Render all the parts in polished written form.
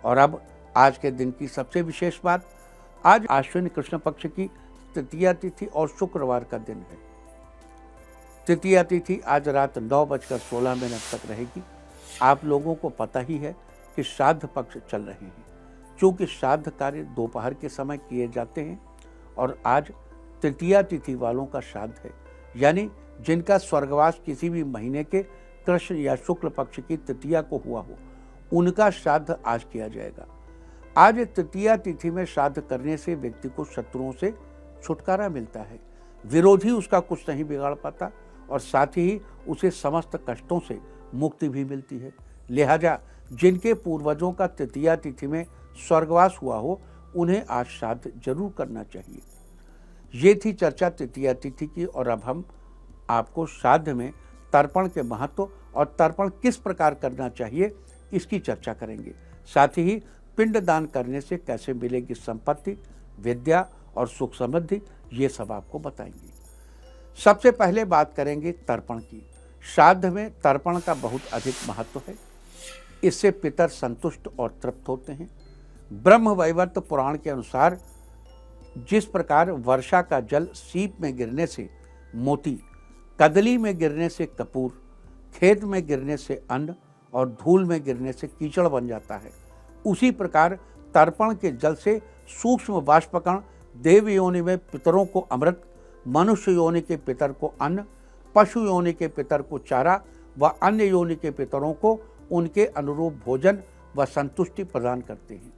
और अब आज के दिन की सबसे विशेष बात, आज आश्विन कृष्ण पक्ष की तृतीया तिथि और शुक्रवार का दिन है। तृतीया तिथि आज रात 9:16 तक रहेगी। आप लोगों को पता ही है कि श्राद्ध पक्ष चल रहे हैं। चूँकि श्राद्ध कार्य दोपहर के समय किए जाते हैं और आज तृतीया तिथि वालों का श्राद्ध है, यानी जिनका स्वर्गवास किसी भी महीने के कृष्ण या शुक्ल पक्ष की तृतीया को हुआ हो, उनका श्राद्ध आज किया जाएगा। आज तृतीया तिथि में श्राद्ध करने से व्यक्ति को शत्रुओं से छुटकारा मिलता है, विरोधी उसका कुछ नहीं बिगाड़ पाता और साथ ही उसे समस्त कष्टों से मुक्ति भी मिलती है। लिहाजा जिनके पूर्वजों का तृतीया तिथि में स्वर्गवास हुआ हो, उन्हें आज श्राद्ध जरूर करना चाहिए। ये थी चर्चा तृतीया तिथि की और अब हम आपको श्राद्ध में तर्पण के महत्व और तर्पण किस प्रकार करना चाहिए इसकी चर्चा करेंगे। साथ ही पिंडदान करने से कैसे मिलेगी संपत्ति, विद्या और सुख समृद्धि, ये सब आपको बताएंगे। सबसे पहले बात करेंगे तर्पण की। श्राद्ध में तर्पण का बहुत अधिक महत्व है। इससे पितर संतुष्ट और तृप्त होते हैं। ब्रह्म वैवर्त पुराण के अनुसार जिस प्रकार वर्षा का जल सीप में गिरने से मोती, कदली में गिरने से कपूर, खेत में गिरने से अन्न और धूल में गिरने से कीचड़ बन जाता है, उसी प्रकार तर्पण के जल से सूक्ष्म बाष्पकण देव योनि में पितरों को अमृत, मनुष्य योनि के पितर को अन्न, पशु योनि के पितर को चारा व अन्य योनि के पितरों को उनके अनुरूप भोजन व संतुष्टि प्रदान करते हैं।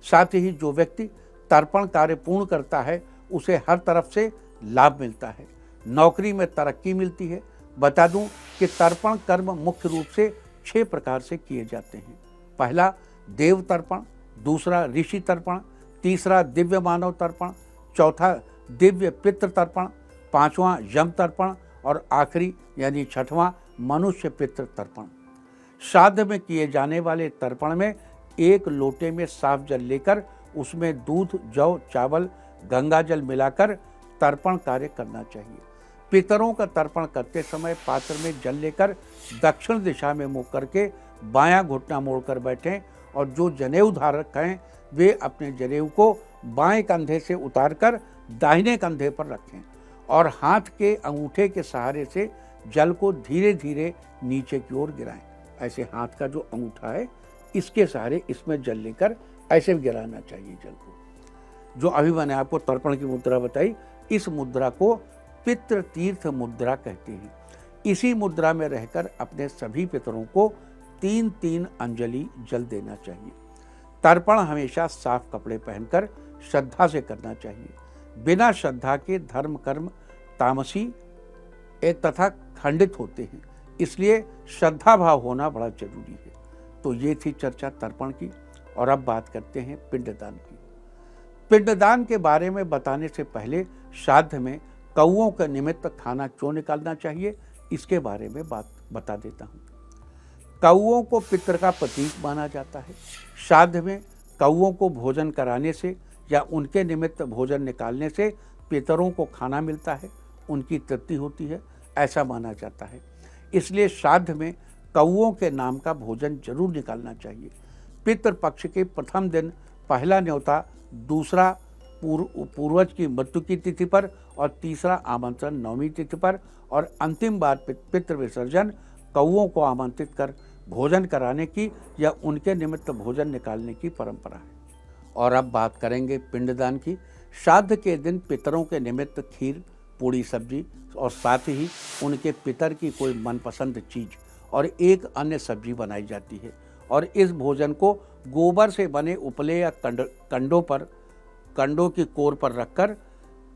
साथ ही जो व्यक्ति तर्पण कार्य पूर्ण करता है उसे हर तरफ से लाभ मिलता है, नौकरी में तरक्की मिलती है। बता दूं कि तर्पण कर्म मुख्य रूप से 6 प्रकार से किए जाते हैं। पहला देव तर्पण, दूसरा ऋषि तर्पण, तीसरा दिव्य मानव तर्पण, चौथा दिव्य पितृ तर्पण, पांचवा यम तर्पण और आखिरी यानी छठवां मनुष्य पितृ तर्पण। श्राद्ध में किए जाने वाले तर्पण में 1 लोटे में साफ जल लेकर उसमें दूध, जौ, चावल, गंगा जल मिलाकर तर्पण कार्य करना चाहिए। पितरों का तर्पण करते समय पात्र में जल लेकर दक्षिण दिशा में मुँह करके बायां घुटना मोड़कर बैठें और जो जनेऊ धारक हैं वे अपने जनेऊ को बाएं कंधे से उतारकर दाहिने कंधे पर रखें और हाथ के अंगूठे के सहारे से जल को धीरे धीरे नीचे की ओर गिराएं। ऐसे हाथ का जो अंगूठा है इसके सहारे इसमें जल लेकर ऐसे गिराना चाहिए जल को। जो अभी मैंने आपको तर्पण की मुद्रा बताई, इस मुद्रा को पितृ तीर्थ मुद्रा कहते हैं। इसी मुद्रा में रहकर अपने सभी पितरों को 3-3 अंजलि जल देना चाहिए। तर्पण हमेशा साफ कपड़े पहनकर श्रद्धा से करना चाहिए। बिना श्रद्धा के धर्म कर्म तामसी तथा खंडित होते हैं, इसलिए श्रद्धा भाव होना बड़ा जरूरी है। तो ये थी चर्चा तर्पण की और अब बात करते हैं पिंडदान की। पिंडदान के बारे में बताने से पहले श्राद्ध में कौओं के निमित्त खाना क्यों निकालना चाहिए इसके बारे में बात बता देता हूँ। कौओं को पितृ का प्रतीक माना जाता है। श्राद्ध में कौओं को भोजन कराने से या उनके निमित्त भोजन निकालने से पितरों को खाना मिलता है, उनकी तृप्ति होती है, ऐसा माना जाता है। इसलिए श्राद्ध में कौओं के नाम का भोजन जरूर निकालना चाहिए। पितृपक्ष के प्रथम दिन पहला न्योता, दूसरा पूर्वज की मृत्यु की तिथि पर और तीसरा आमंत्रण नवमी तिथि पर और अंतिम बार पितृ विसर्जन कौओं को आमंत्रित कर भोजन कराने की या उनके निमित्त भोजन निकालने की परंपरा है। और अब बात करेंगे पिंडदान की। श्राद्ध के दिन पितरों के निमित्त खीर, पूड़ी सब्जी और साथ ही उनके पितर की कोई मनपसंद चीज और एक अन्य सब्जी बनाई जाती है और इस भोजन को गोबर से बने उपले या कंडों की कोर पर रखकर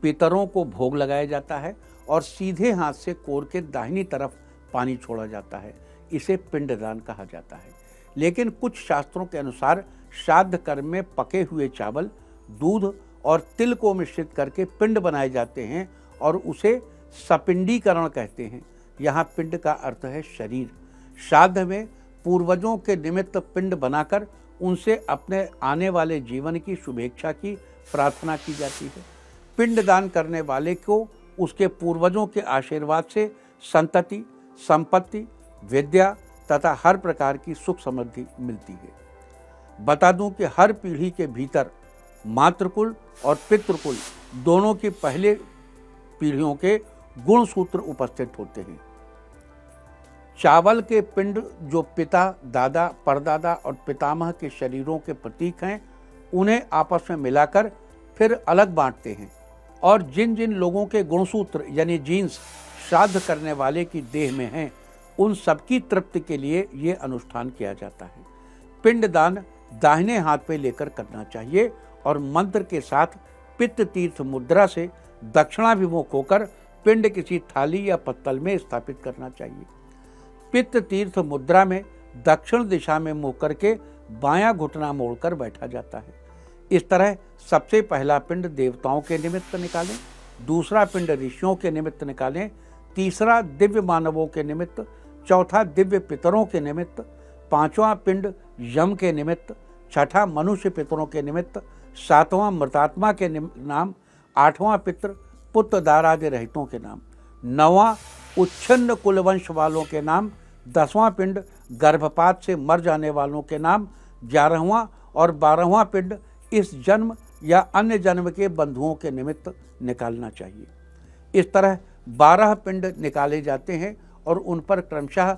पितरों को भोग लगाया जाता है और सीधे हाथ से कोर के दाहिनी तरफ पानी छोड़ा जाता है। इसे पिंडदान कहा जाता है। लेकिन कुछ शास्त्रों के अनुसार श्राद्ध कर्म में पके हुए चावल, दूध और तिल को मिश्रित करके पिंड बनाए जाते हैं और उसे सपिंडीकरण कहते हैं। यहाँ पिंड का अर्थ है शरीर। श्राद्ध में पूर्वजों के निमित्त पिंड बनाकर उनसे अपने आने वाले जीवन की शुभेच्छा की प्रार्थना की जाती है। पिंड दान करने वाले को उसके पूर्वजों के आशीर्वाद से संतति, संपत्ति, विद्या तथा हर प्रकार की सुख समृद्धि मिलती है। बता दूं कि हर पीढ़ी के भीतर मातृकुल और पितृकुल दोनों की पहले पीढ़ियों के गुण सूत्र उपस्थित होते हैं। चावल के पिंड जो पिता, दादा, परदादा और पितामह के शरीरों के प्रतीक हैं, उन्हें आपस में मिलाकर फिर अलग बांटते हैं और जिन जिन लोगों के गुणसूत्र यानी जीन्स श्राद्ध करने वाले की देह में हैं, उन सबकी तृप्ति के लिए ये अनुष्ठान किया जाता है। पिंडदान दाहिने हाथ पे लेकर करना चाहिए और मंत्र के साथ पित्त तीर्थ मुद्रा से दक्षिणाभिमुख होकर पिंड किसी थाली या पत्तल में स्थापित करना चाहिए। पित्त तीर्थ मुद्रा में दक्षिण दिशा में मुंह करके बायां घुटना मोड़कर बैठा जाता है। इस तरह सबसे पहला पिंड देवताओं के निमित्त निकालें, दूसरा पिंड ऋषियों के निमित्त निकालें, तीसरा दिव्य मानवों के निमित्त, चौथा दिव्य पितरों के निमित्त, पांचवां पिंड यम के निमित्त, छठा मनुष्य पितरों के निमित्त, सातवां मृतात्मा के नाम, आठवां पितृ पुत्र दारादि रहितों के नाम, नौवां उच्छिन्न कुलवंश वालों के नाम, 10वां पिंड गर्भपात से मर जाने वालों के नाम, 11वां और 12वां पिंड इस जन्म या अन्य जन्म के बंधुओं के निमित्त निकालना चाहिए। इस तरह 12 पिंड निकाले जाते हैं और उन पर क्रमशः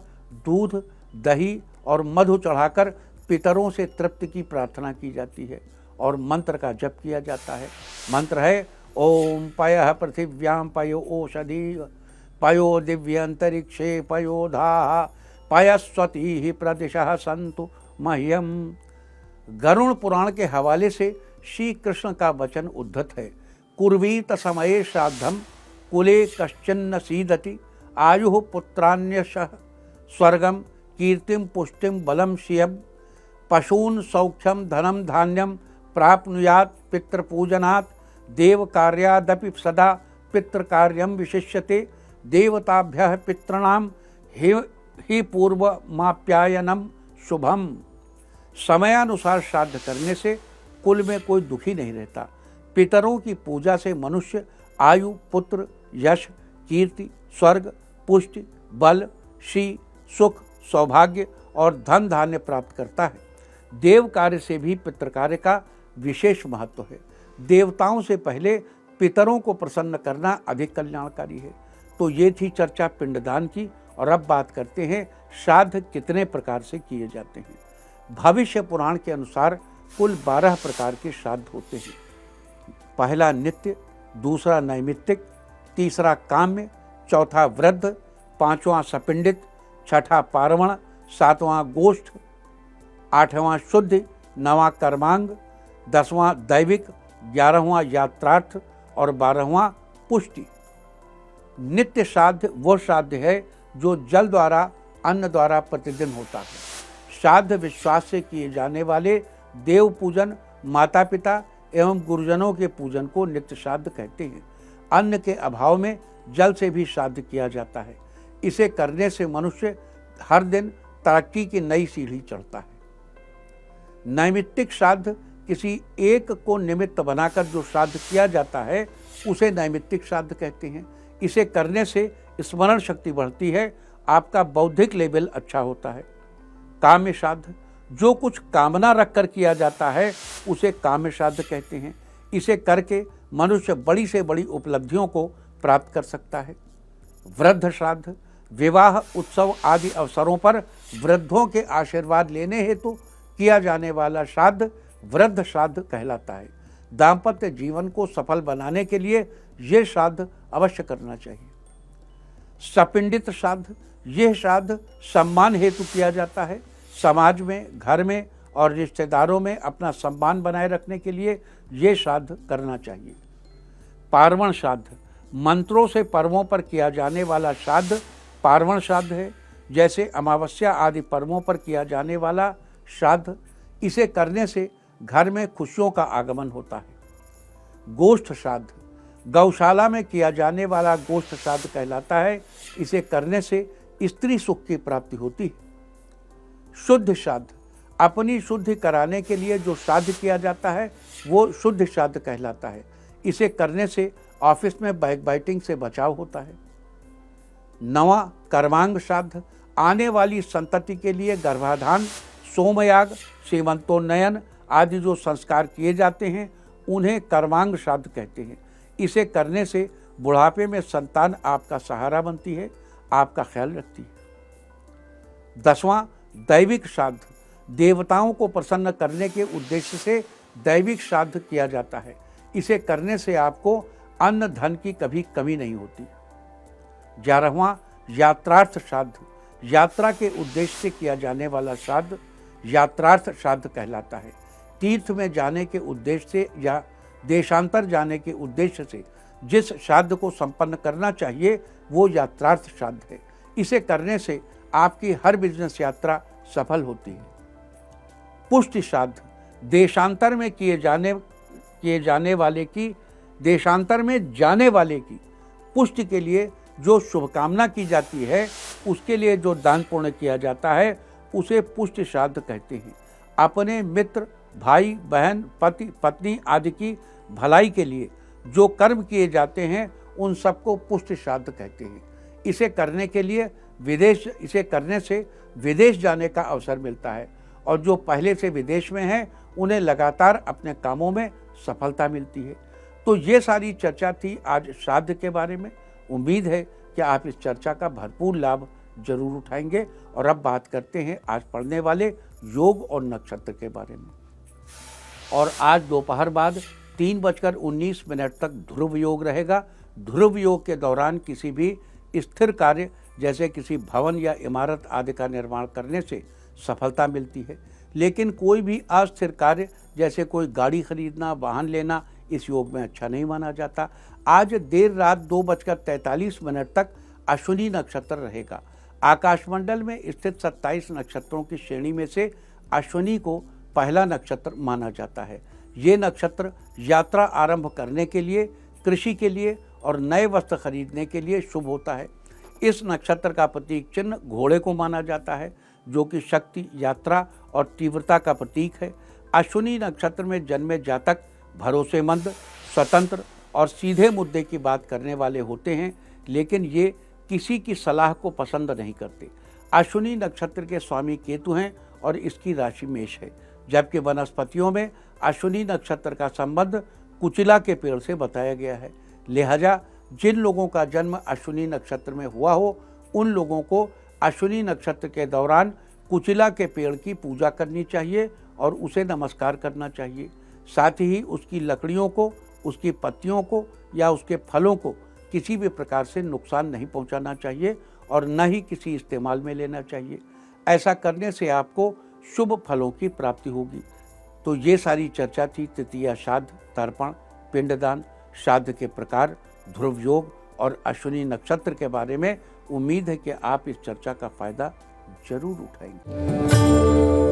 दूध, दही और मधु चढ़ाकर पितरों से तृप्ति की प्रार्थना की जाती है और मंत्र का जप किया जाता है। मंत्र है ओम पयः पृथिव्यां पयो ओषधि पयो दिव्य अंतरिक्षे पयो धाः पयस्वती प्रदिशः सन्तु मह्यम। गरुण पुराण के हवाले से श्री कृष्ण का वचन उद्धत है। कुर्वीत समये श्राद्धम कुले कश्चिन्न सीदति आयुः पुत्रान्यशः स्वर्गम कीर्तिम पुष्टिम बलम श्रियम पशून् सौख्यम धनम धान्यम प्राप्नुयात् पितृपूजनात् देव कार्यादपि सदा पितृकार्यम विशिष्यते देवताभ्यः पितॄणां हि पूर्वमाप्यायनम शुभम। समयानुसार श्राद्ध करने से कुल में कोई दुखी नहीं रहता। पितरों की पूजा से मनुष्य आयु, पुत्र, यश, कीर्ति, स्वर्ग, पुष्टि, बल, श्री, सुख, सौभाग्य और धन धान्य प्राप्त करता है। देव कार्य से भी पितृ कार्य का विशेष महत्व है। देवताओं से पहले पितरों को प्रसन्न करना अधिक कल्याणकारी है। तो ये थी चर्चा पिंडदान की और अब बात करते हैं श्राद्ध कितने प्रकार से किए जाते हैं। भविष्य पुराण के अनुसार कुल 12 प्रकार के श्राद्ध होते हैं। पहला नित्य, दूसरा नैमित्तिक, तीसरा काम्य, चौथा वृद्ध, पांचवां सपिंडित, छठा पार्वण, सातवां गोष्ठ, आठवां शुद्धि, नवां कर्मांग, 10वां दैविक, 11वां यात्रार्थ और 12वां पुष्टि। नित्य श्राद्ध वो श्राद्ध है जो जल द्वारा, अन्न द्वारा प्रतिदिन होता है। श्राद्ध विश्वास से किए जाने वाले देव पूजन, माता पिता एवं गुरुजनों के पूजन को नित्य श्राद्ध कहते हैं। अन्न के अभाव में जल से भी श्राद्ध किया जाता है। इसे करने से मनुष्य हर दिन तरक्की की नई सीढ़ी चढ़ता है। नैमित्तिक श्राद्ध किसी एक को निमित्त बनाकर जो श्राद्ध किया जाता है उसे नैमित्तिक श्राद्ध कहते हैं। इसे करने से स्मरण शक्ति बढ़ती है, आपका बौद्धिक लेवल अच्छा होता है। काम्य श्राद्ध जो कुछ कामना रखकर किया जाता है उसे काम्य श्राद्ध कहते हैं। इसे करके मनुष्य बड़ी से बड़ी उपलब्धियों को प्राप्त कर सकता है। वृद्ध श्राद्ध विवाह, उत्सव आदि अवसरों पर वृद्धों के आशीर्वाद लेने हेतु किया जाने वाला श्राद्ध वृद्ध श्राद्ध कहलाता है। दाम्पत्य जीवन को सफल बनाने के लिए ये श्राद्ध अवश्य करना चाहिए। सपिंडित श्राद्ध, यह श्राद्ध सम्मान हेतु किया जाता है। समाज में, घर में और रिश्तेदारों में अपना सम्मान बनाए रखने के लिए ये श्राद्ध करना चाहिए। पार्वण श्राद्ध, मंत्रों से पर्वों पर किया जाने वाला श्राद्ध पार्वण श्राद्ध है। जैसे अमावस्या आदि पर्वों पर किया जाने वाला श्राद्ध, इसे करने से घर में खुशियों का आगमन होता है। गोष्ठ श्राद्ध, गौशाला में किया जाने वाला गोष्ठ श्राद्ध कहलाता है। इसे करने से स्त्री सुख की प्राप्ति होती है। शुद्ध श्राद्ध, अपनी शुद्धि कराने के लिए जो श्राद्ध किया जाता है वो शुद्ध श्राद्ध कहलाता है। इसे करने से ऑफिस में बैकबाइटिंग से बचाव होता है। नवां कर्मांग श्राद्ध, आने वाली संतति के लिए गर्भाधान, सोमयाग, सीमंतोन्नयन आदि जो संस्कार किए जाते हैं उन्हें कर्मांग श्राद्ध कहते हैं। इसे करने से बुढ़ापे में संतान आपका सहारा बनती है, आपका ख्याल रखती है। 10वां दैविक श्राद्ध, देवताओं को प्रसन्न करने के उद्देश्य से दैविक श्राद्ध किया जाता है। इसे करने से आपको अन्न धन की कभी कमी नहीं होती। 11वां यात्रार्थ श्राद्ध, यात्रा के उद्देश्य से किया जाने वाला श्राद्ध यात्रार्थ श्राद्ध कहलाता है। तीर्थ में जाने के उद्देश्य से या देशांतर जाने के उद्देश्य से जिस श्राद्ध को संपन्न करना चाहिए वो यात्रार्थ श्राद्ध है। इसे करने से आपकी हर बिजनेस यात्रा सफल होती है। पुष्टि श्राद्ध, देशांतर में जाने वाले की पुष्टि के लिए जो शुभकामना की जाती है, उसके लिए जो दान पुण्य किया जाता है उसे पुष्टि श्राद्ध कहते हैं। अपने मित्र, भाई, बहन, पति, पत्नी आदि की भलाई के लिए जो कर्म किए जाते हैं उन सबको पुष्टि श्राद्ध कहते हैं। इसे करने से विदेश जाने का अवसर मिलता है और जो पहले से विदेश में हैं उन्हें लगातार अपने कामों में सफलता मिलती है। तो ये सारी चर्चा थी आज श्राद्ध के बारे में। उम्मीद है कि आप इस चर्चा का भरपूर लाभ जरूर उठाएंगे। और अब बात करते हैं आज पढ़ने वाले योग और नक्षत्र के बारे में। और आज दोपहर बाद 3:19 तक ध्रुव योग रहेगा। ध्रुव योग के दौरान किसी भी स्थिर कार्य जैसे किसी भवन या इमारत आदि का निर्माण करने से सफलता मिलती है, लेकिन कोई भी अस्थिर कार्य जैसे कोई गाड़ी खरीदना, वाहन लेना इस योग में अच्छा नहीं माना जाता। आज देर रात 2:43 तक अश्विनी नक्षत्र रहेगा। आकाशमंडल में स्थित 27 नक्षत्रों की श्रेणी में से अश्विनी को पहला नक्षत्र माना जाता है। ये नक्षत्र यात्रा आरंभ करने के लिए, कृषि के लिए और नए वस्त्र खरीदने के लिए शुभ होता है। इस नक्षत्र का प्रतीक चिन्ह घोड़े को माना जाता है, जो कि शक्ति, यात्रा और तीव्रता का प्रतीक है। अश्विनी नक्षत्र में जन्मे जातक भरोसेमंद, स्वतंत्र और सीधे मुद्दे की बात करने वाले होते हैं, लेकिन ये किसी की सलाह को पसंद नहीं करते। अश्विनी नक्षत्र के स्वामी केतु हैं और इसकी राशि मेष है, जबकि वनस्पतियों में अश्विनी नक्षत्र का संबंध कुचिला के पेड़ से बताया गया है। लिहाजा जिन लोगों का जन्म अश्विनी नक्षत्र में हुआ हो उन लोगों को अश्विनी नक्षत्र के दौरान कुचिला के पेड़ की पूजा करनी चाहिए और उसे नमस्कार करना चाहिए। साथ ही उसकी लकड़ियों को, उसकी पत्तियों को या उसके फलों को किसी भी प्रकार से नुकसान नहीं पहुंचाना चाहिए और न ही किसी इस्तेमाल में लेना चाहिए। ऐसा करने से आपको शुभ फलों की प्राप्ति होगी। तो ये सारी चर्चा थी तृतीया श्राद्ध, तर्पण, पिंडदान, श्राद्ध के प्रकार, ध्रुव योग और अश्विनी नक्षत्र के बारे में। उम्मीद है कि आप इस चर्चा का फायदा जरूर उठाएंगे।